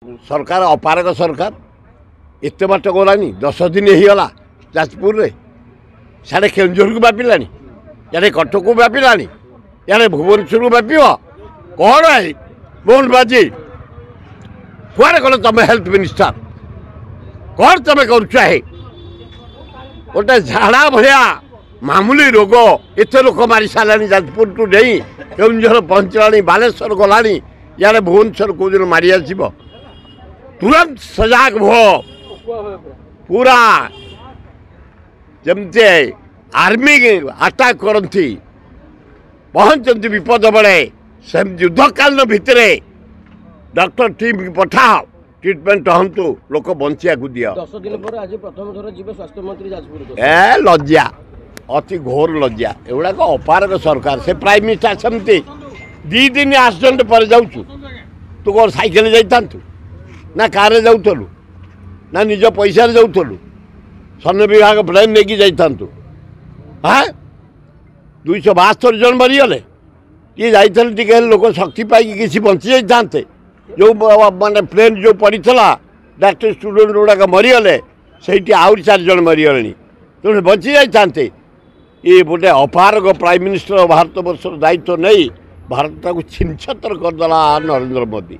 सरकार अपारक सरकार एत बाट गलानी 10 दिन होगला जाजपुर रे साढ़े केन्दुर को व्यापिला यारे कटक को व्यापिला यारे भुवनेश्वर को व्याप कौन है मोहन बाजी कुआड़े गल तुम हेल्थ मिनिस्टर कौन तुम कर गोटे झाड़ा भाया मामूली रोग एत लोक मारी सारा जाजपुर टू नहीं केन्दुर पहुँचला बालेश्वर गला यारे भुवनेश्वर कौ दिन मारी आसब तुरंत सजाग हो पूरा जमते आर्मी अटैक करती पहुँचती विपद बेले से युद्धकालीन भितर डॉक्टर टीम की पठाओ ट्रिटमेंट हूँ लोक बंचिया को दिया 10 दिन पर आज प्रथम थर जीव स्वास्थ्य मंत्री जाजपुर ए लज्जा अति घोर लज्जा एगुड़ाक अपारक सरकार से प्राइम मिनिस्टर सेमती 2 दिन एक्सीडेंट पर जाऊँ तू कौन साइकेल जाइथांतु ना कार जाऊलु ना निज पैसा जाऊलु सन विभाग प्लेन नहीं जाइथांतु हाँ 272 जन मरीगले ये जाते लोक शक्ति पाई किसी बंची जाते जो माने प्लेन जो पड़ी डाक्टर स्टूडेंट गुड़ाक मरीगले से आउरी 4 जन मरीगले तेणु बंची जाते ये गोटे अपारक प्राइम मिनिस्टर भारत वर्ष दायित्व नहीं भारत को छिनछत्र करदेला नरेंद्र मोदी।